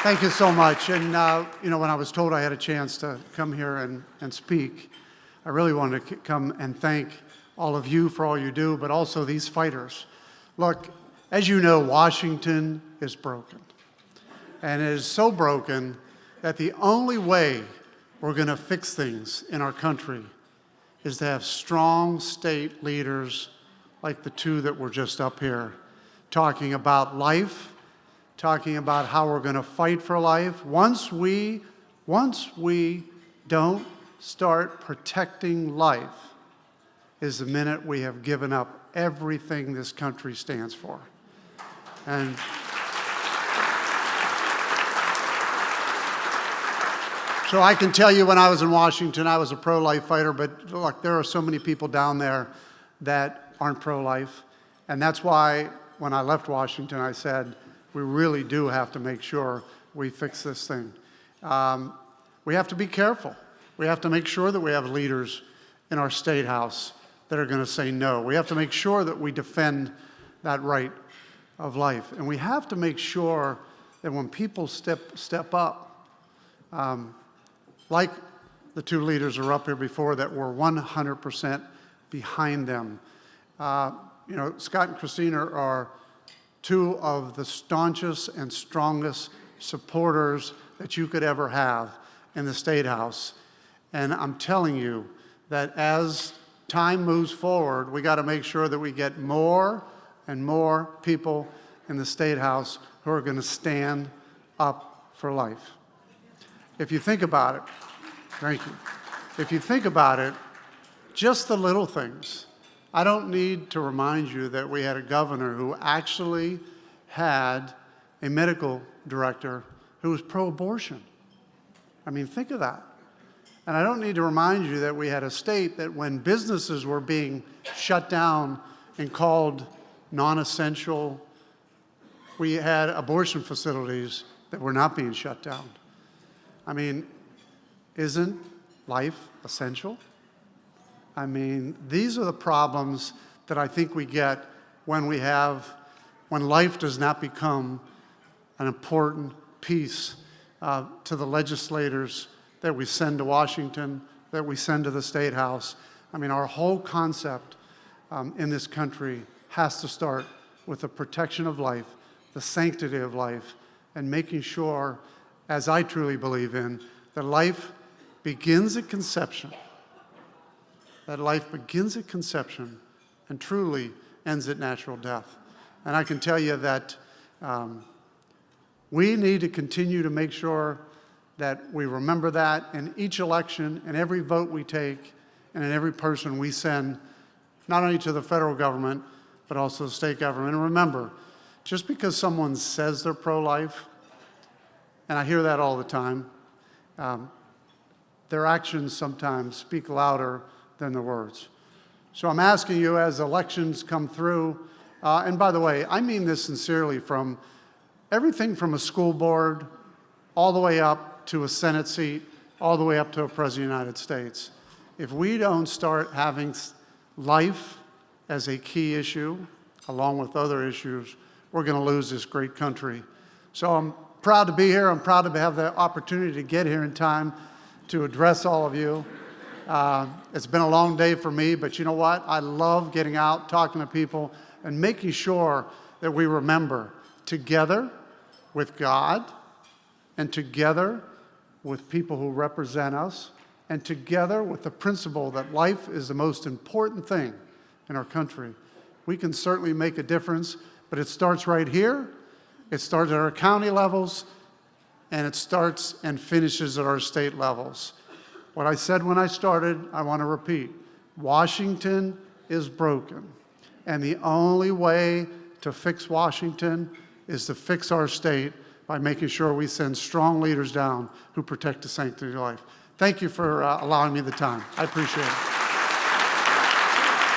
Thank you so much. And, when I was told I had a chance to come here and speak, I really wanted to come and thank all of you for all you do, but also these fighters. Look, as you know, Washington is broken. And it is so broken that the only way we're going to fix things in our country is to have strong state leaders like the two that were just up here talking about life, talking about how we're going to fight for life. Once we don't start protecting life is the minute we have given up everything this country stands for. And so I can tell you when I was in Washington, I was a pro-life fighter, but look, there are so many people down there that aren't pro-life. And that's why when I left Washington, I said, we really do have to make sure we fix this thing. We have to be careful. We have to make sure that we have leaders in our state house that are going to say no. We have to make sure that we defend that right of life. And we have to make sure that when people step up, like the two leaders who are up here before, that we're 100% behind them. Scott and Christina are two of the staunchest and strongest supporters that you could ever have in the State House. And I'm telling you that as time moves forward, we got to make sure that we get more and more people in the State House who are going to stand up for life. If you think about it, thank you. If you think about it, just the little things. I don't need to remind you that we had a governor who actually had a medical director who was pro-abortion. I mean, think of that. And I don't need to remind you that we had a state that when businesses were being shut down and called non-essential, we had abortion facilities that were not being shut down. I mean, isn't life essential? I mean, these are the problems that I think we get when life does not become an important piece to the legislators that we send to Washington, that we send to the State House. I mean, our whole concept in this country has to start with the protection of life, the sanctity of life, and making sure, as I truly believe in, that life begins at conception. That life begins at conception and truly ends at natural death. And I can tell you that we need to continue to make sure that we remember that in each election, in every vote we take, and in every person we send, not only to the federal government, but also the state government. And remember, just because someone says they're pro-life, and I hear that all the time, their actions sometimes speak louder than the words. So I'm asking you, as elections come through, and by the way, I mean this sincerely, from everything from a school board all the way up to a Senate seat, all the way up to a President of the United States. If we don't start having life as a key issue, along with other issues, we're going to lose this great country. So I'm proud to be here. I'm proud to have the opportunity to get here in time to address all of you. It's been a long day for me, but you know what? I love getting out, talking to people, and making sure that we remember, together with God, and together with people who represent us, and together with the principle that life is the most important thing in our country, we can certainly make a difference, but it starts right here, it starts at our county levels, and it starts and finishes at our state levels. What I said when I started, I want to repeat. Washington is broken, and the only way to fix Washington is to fix our state by making sure we send strong leaders down who protect the sanctity of life. Thank you for allowing me the time. I appreciate it.